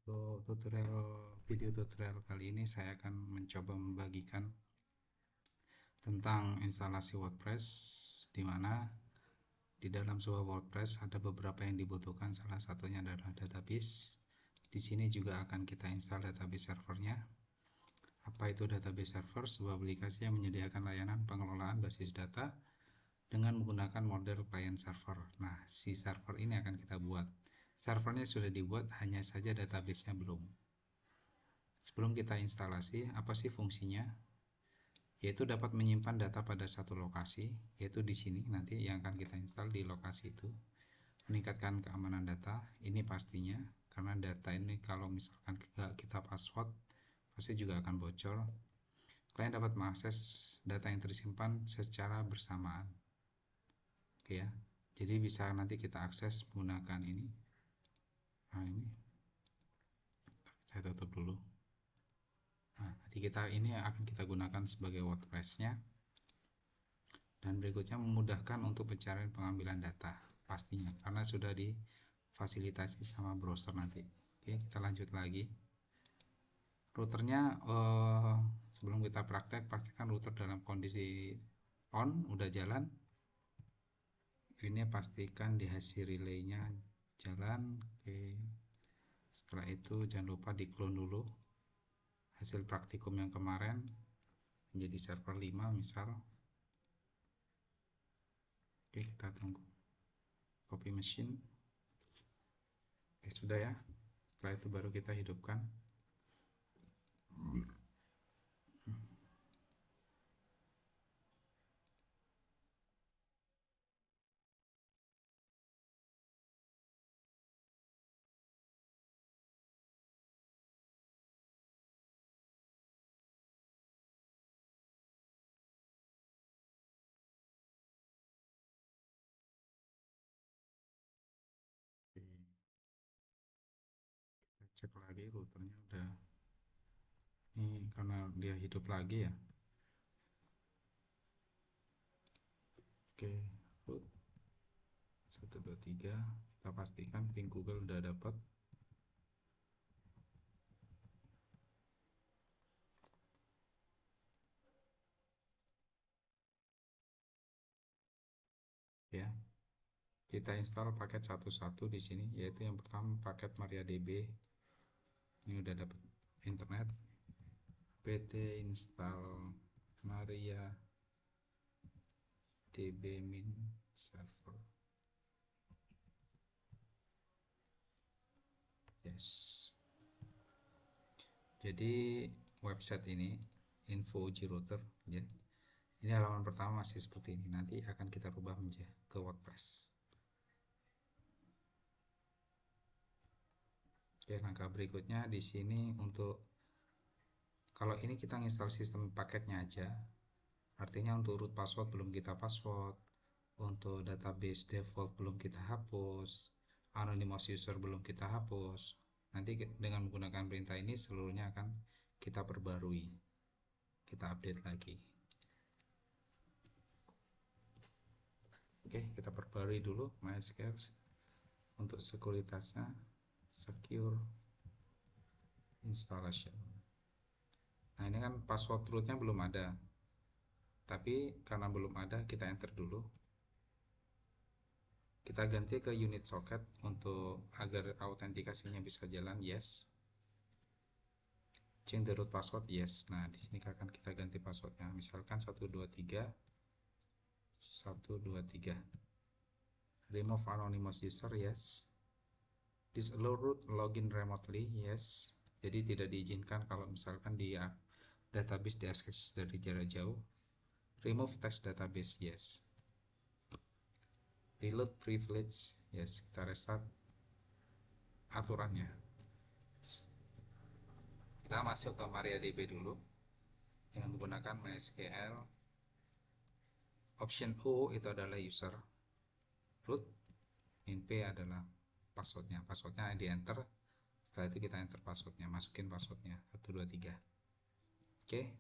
Untuk video tutorial kali ini saya akan mencoba membagikan tentang instalasi WordPress, di mana di dalam sebuah WordPress ada beberapa yang dibutuhkan, salah satunya adalah database. Di sini juga akan kita install database servernya. Apa itu database server? Sebuah aplikasi yang menyediakan layanan pengelolaan basis data dengan menggunakan model client server. Nah, si server ini akan kita buat. Servernya sudah dibuat, hanya saja databasenya belum. Sebelum kita instalasi, apa sih fungsinya? Yaitu dapat menyimpan data pada satu lokasi, yaitu di sini nanti yang akan kita install di lokasi itu. Meningkatkan keamanan data, ini pastinya, karena data ini kalau misalkan kita password, pasti juga akan bocor. Kalian dapat mengakses data yang tersimpan secara bersamaan. Oke ya, jadi bisa nanti kita akses menggunakan ini. Nah, ini saya tutup dulu. Nah, nanti ini akan kita gunakan sebagai WordPress-nya, dan berikutnya memudahkan untuk pencarian pengambilan data pastinya, karena sudah difasilitasi sama browser nanti. Oke, kita lanjut lagi. Routernya, sebelum kita praktek, pastikan router dalam kondisi on, udah jalan. Ini pastikan di hasil relaynya jalan. Oke, setelah itu jangan lupa di clone dulu hasil praktikum yang kemarin menjadi server 5 misal. Oke, kita tunggu copy machine. Oke, sudah ya. Setelah itu baru kita hidupkan. Kita cek lagi routernya udah. Ini karena dia hidup lagi ya. Oke, root 123, kita pastikan ping Google udah dapat. Ya, kita install paket satu-satu di sini, yaitu yang pertama paket MariaDB. Ini udah dapat internet. pt install MariaDB min server. Yes. Jadi website ini info uji router ya. Ini halaman pertama masih seperti ini. Nanti akan kita rubah menjadi ke WordPress. Oke, langkah berikutnya di sini untuk kalau ini kita install sistem paketnya aja. Artinya untuk root password belum kita password, untuk database default belum kita hapus, anonymous user belum kita hapus. Nanti dengan menggunakan perintah ini seluruhnya akan kita perbarui. Kita update lagi. Oke, kita perbarui dulu MySQL untuk sekuritasnya, secure installation. Nah, ini kan password rootnya belum ada, tapi karena belum ada, kita enter dulu. Kita ganti ke unit socket untuk agar autentikasinya bisa jalan. Yes. Change the root password. Yes. Nah, di sini akan kita ganti passwordnya, misalkan 123 123. Remove anonymous user. Yes. Disallow root login remotely. Yes. Jadi tidak diizinkan kalau misalkan dia database diakses dari jarak jauh. Remove test database. Yes. Reload privilege. Yes. Kita restart aturannya. Kita masuk ke MariaDB dulu dengan menggunakan MySQL. Option O itu adalah user, root, min P adalah passwordnya. Passwordnya di enter. Setelah itu kita enter passwordnya, masukin passwordnya 123. Oke.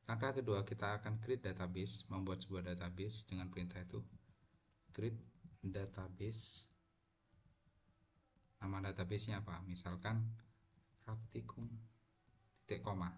Langkah kedua, kita akan create database, membuat sebuah database dengan perintah itu. Create database. Nama databasenya apa? Misalkan praktikum titik koma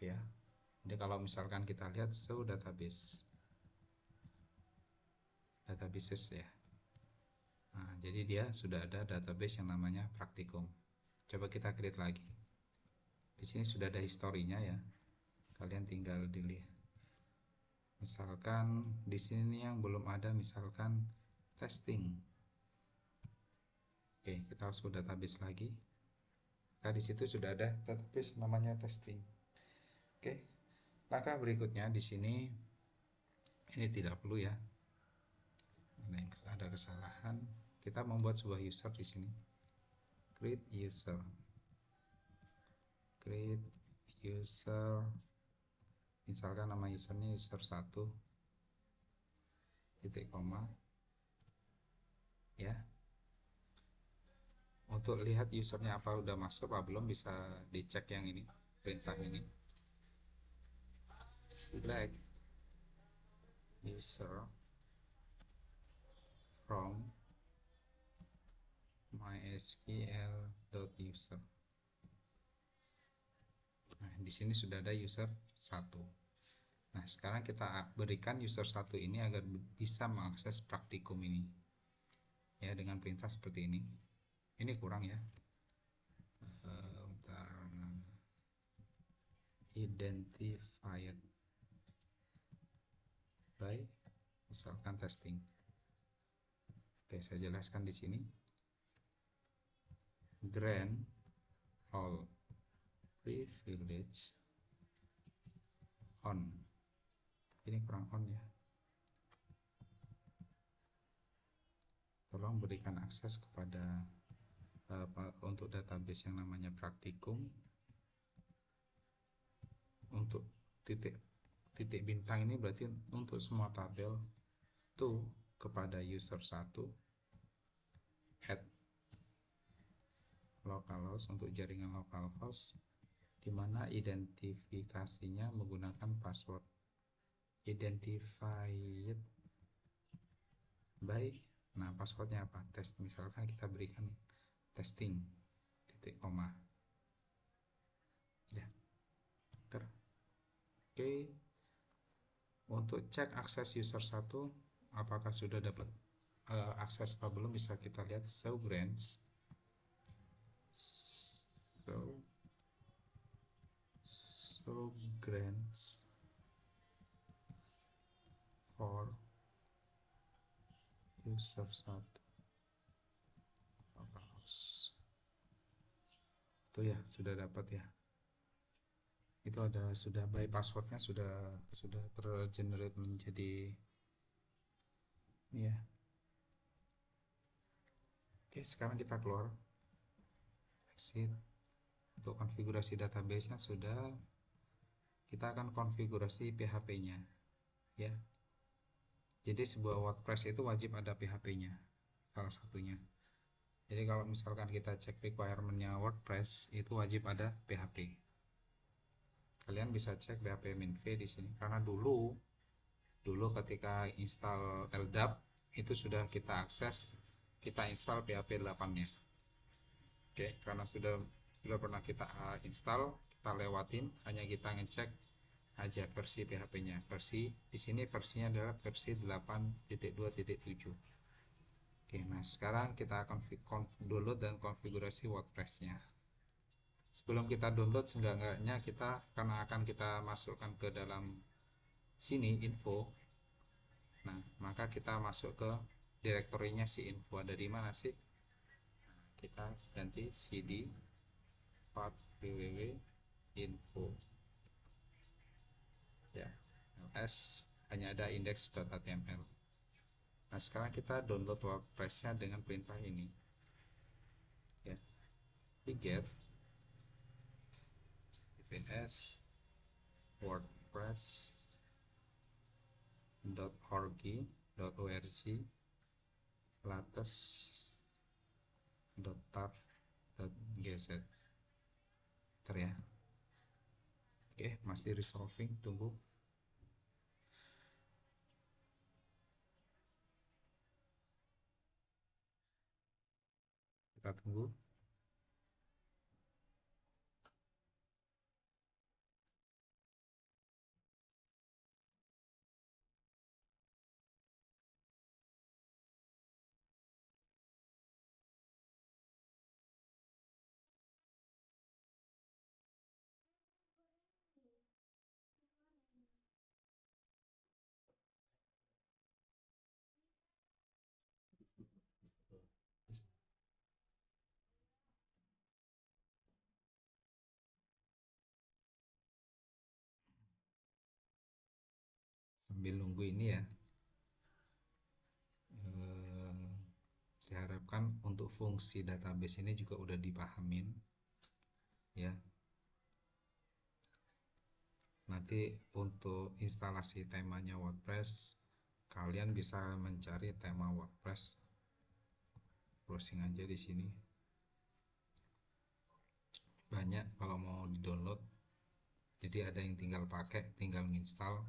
ya. Jadi kalau misalkan kita lihat show databases ya. Nah, jadi dia sudah ada database yang namanya praktikum. Coba kita create lagi. Di sini sudah ada historinya ya. Kalian tinggal dilihat. Misalkan di sini yang belum ada, misalkan testing. Oke, kita harus ke database lagi. Nah, di situ sudah ada database namanya testing. Oke. Langkah berikutnya di sini ini tidak perlu ya. Ada kesalahan. Kita membuat sebuah user di sini. Create user. Create user. Misalkan nama usernya user 1 titik koma ya. Untuk lihat usernya apa udah masuk apa belum, bisa dicek yang ini, perintah ini. Select user from mysql.user. Nah, di sini sudah ada user 1. Nah, sekarang kita berikan user 1 ini agar bisa mengakses praktikum ini. Ya, dengan perintah seperti ini. Ini kurang ya. Identified by misalkan testing. Oke, saya jelaskan di sini. Grant all privilege on. Ini kurang on ya. Tolong berikan akses kepada untuk database yang namanya praktikum. Untuk titik bintang ini berarti untuk semua tabel to kepada user 1 head localhost untuk jaringan localhost, di mana identifikasinya menggunakan password identified by. Nah, passwordnya apa? Test. Misalkan kita berikan testing titik koma ya. Oke. Untuk cek akses user 1 apakah sudah dapat akses apa belum, bisa kita lihat show grants for user 1 itu ya, sudah dapat ya. Itu ada sudah by passwordnya sudah tergenerate menjadi ya. Oke, sekarang kita keluar, exit. Untuk konfigurasi database nya sudah, kita akan konfigurasi PHP nya ya. Jadi sebuah WordPress itu wajib ada PHP nya salah satunya. Jadi kalau misalkan kita cek requirement-nya WordPress, itu wajib ada PHP. Kalian bisa cek PHP min-v di sini, karena dulu ketika install LDAP itu sudah kita akses, kita install PHP 8-nya. Oke, karena sudah pernah kita install, kita lewatin, hanya kita ngecek aja versi PHP-nya. Versi di sini versinya adalah versi 8.2.7. Oke, nah sekarang kita akan download dan konfigurasi WordPress-nya. Sebelum kita download, seenggaknya kita, karena akan kita masukkan ke dalam sini info. Nah, maka kita masuk ke direktorinya si info. Ada di mana sih? Nah, kita ganti cd path www info ya, ls hanya ada index.html. Nah, sekarang kita download WordPress-nya dengan perintah ini ya. Get ps wordpress.org latest.tar.gz ya. Oke, masih resolving, tunggu. Kita tunggu. sambil nunggu ini ya, eh, saya harapkan untuk fungsi database ini juga udah dipahamin ya. Nanti untuk instalasi temanya WordPress, kalian bisa mencari tema WordPress, browsing aja di sini. Banyak kalau mau di-download. Jadi ada yang tinggal pakai, tinggal nginstal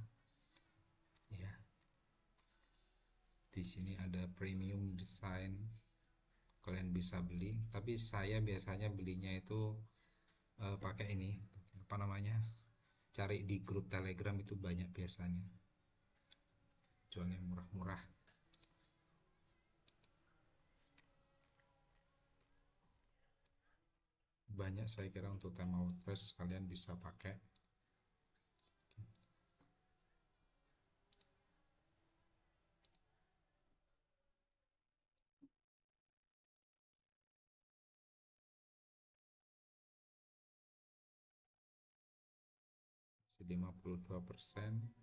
ya. Di sini ada premium design, kalian bisa beli, tapi saya biasanya belinya itu pakai ini, apa namanya, cari di grup Telegram, itu banyak biasanya jualnya murah-murah. Banyak saya kira untuk tema WordPress kalian bisa pakai. 52%.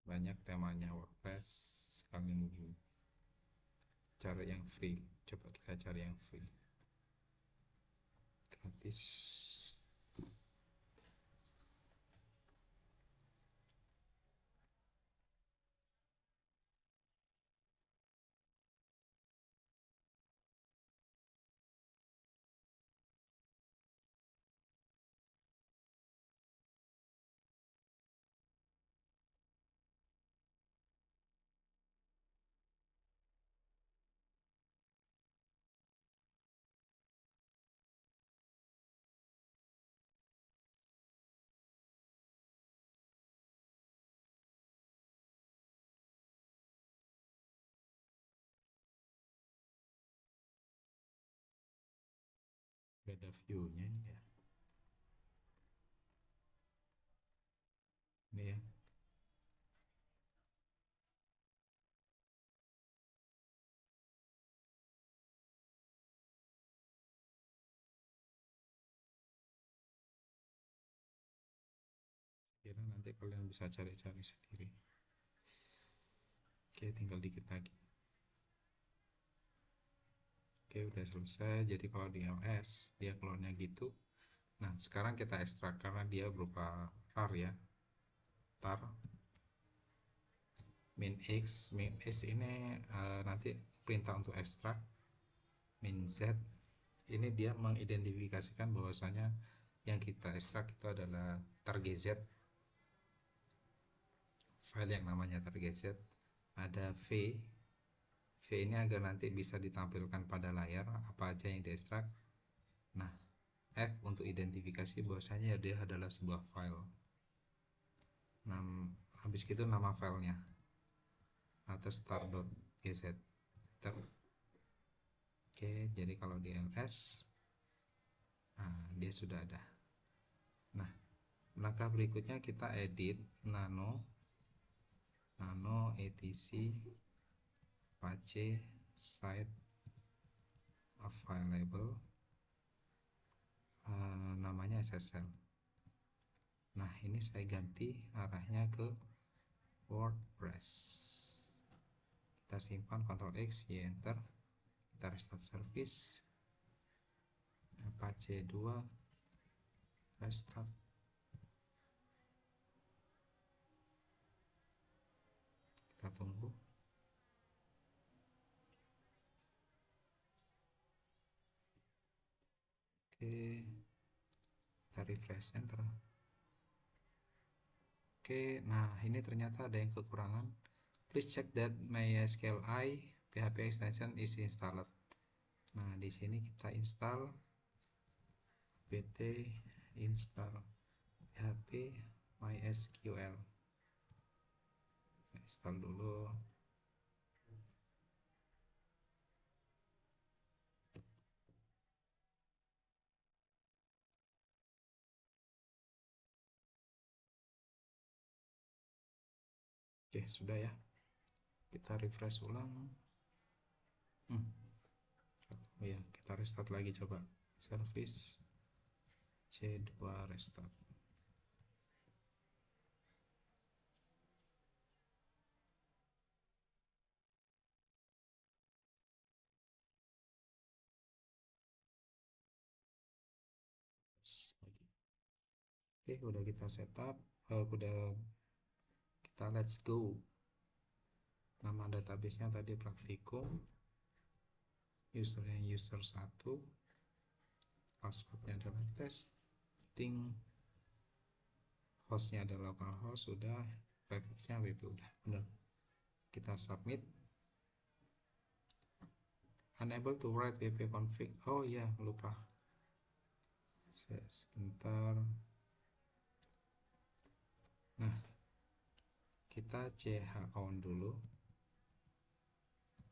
Banyak temanya WordPress, kalian cari yang free. Coba kita cari yang free, gratis. Beda view-nya ya. Ini ya. Kira nanti kalian bisa cari-cari sendiri. Oke, tinggal dikit lagi. Oke, udah selesai. Jadi kalau di ls dia keluarnya gitu. Nah, sekarang kita ekstrak karena dia berupa tar ya. Tar min x ini nanti perintah untuk ekstrak. Min z ini dia mengidentifikasikan bahwasanya yang kita ekstrak itu adalah tar gz, file yang namanya tar gz. Ada v ini agar nanti bisa ditampilkan pada layar apa aja yang diekstrak. Nah, F untuk identifikasi bahwasanya dia adalah sebuah file. Nah, habis itu nama filenya atau start.gz. Oke, jadi kalau di ls, nah, dia sudah ada. Nah, langkah berikutnya kita edit nano etc apache site available, namanya SSL. Nah, ini saya ganti arahnya ke WordPress. Kita simpan, Ctrl X, Y enter. Kita restart service. Apache 2 restart. Kita tunggu. Oke, kita refresh enter. Oke, nah ini ternyata ada yang kekurangan. Please check that MySQLi PHP extension is installed. Nah, di sini kita install pt install PHP MySQL. Kita install dulu. Oke, sudah ya. Kita refresh ulang. Oh ya, kita restart lagi coba. Service. C2 restart. Oke, udah kita setup, udah kita let's go. Nama databasenya tadi praktikum, usernya user 1, passwordnya adalah testing, hostnya adalah localhost, sudah, prefixnya wp, udah benar. Kita submit. Unable to write wp config, oh iya lupa, sebentar. Nah, kita ch on dulu,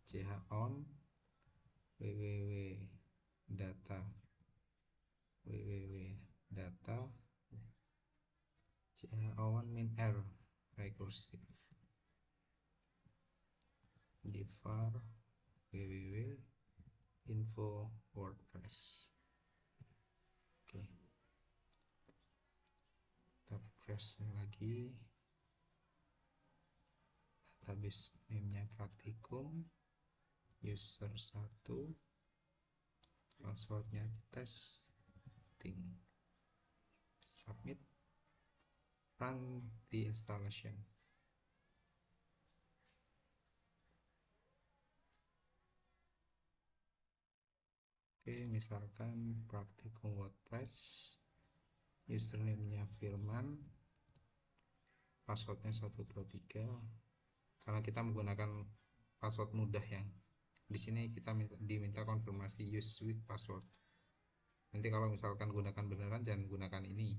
ch on www.data ch on min r recursive divar www.info WordPress. Oke, kita refresh lagi. Database name-nya praktikum, user 1, passwordnya testing, submit, run the installation. Oke, misalkan praktikum WordPress, username-nya Firman, passwordnya 123, karena kita menggunakan password mudah yang di sini kita diminta konfirmasi use with password. Nanti kalau misalkan gunakan beneran jangan gunakan ini.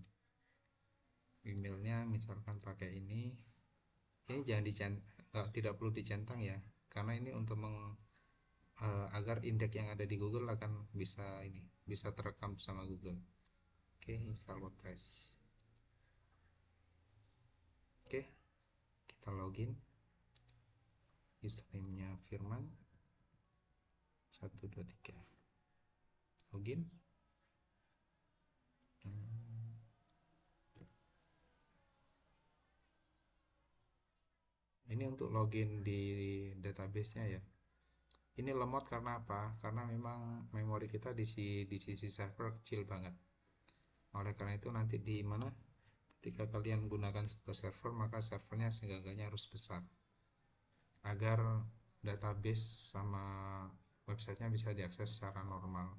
Emailnya misalkan pakai ini jangan tidak perlu dicentang ya, karena ini untuk agar indeks yang ada di Google akan bisa terekam sama Google. Oke, install WordPress. Oke, kita login. Username-nya Firman 123, login. Ini untuk login di database-nya ya. Ini lemot karena apa? Karena memang memori kita di sisi server kecil banget. Oleh karena itu nanti di mana ketika kalian gunakan sebuah server, maka servernya seenggaknya harus besar agar database sama websitenya bisa diakses secara normal,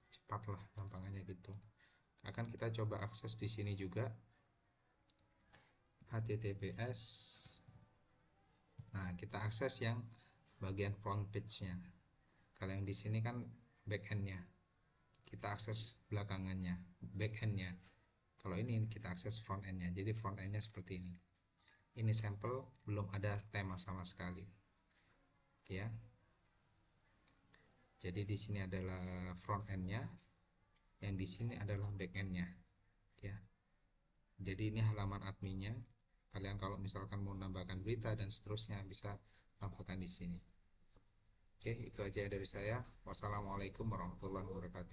cepat lah gampangnya gitu. Akan kita coba akses di sini juga, https. Nah, kita akses yang bagian front page-nya. Kalau yang di sini kan back-end-nya, kita akses belakangannya, back-end-nya. Kalau ini kita akses front end-nya. Jadi front end-nya seperti ini. Ini sampel, belum ada tema sama sekali. Ya. Jadi di sini adalah front end-nya, yang di sini adalah back end-nya. Ya. Jadi ini halaman adminnya. Kalian kalau misalkan mau nambahkan berita dan seterusnya bisa tambahkan di sini. Oke, itu aja dari saya. Wassalamualaikum warahmatullahi wabarakatuh.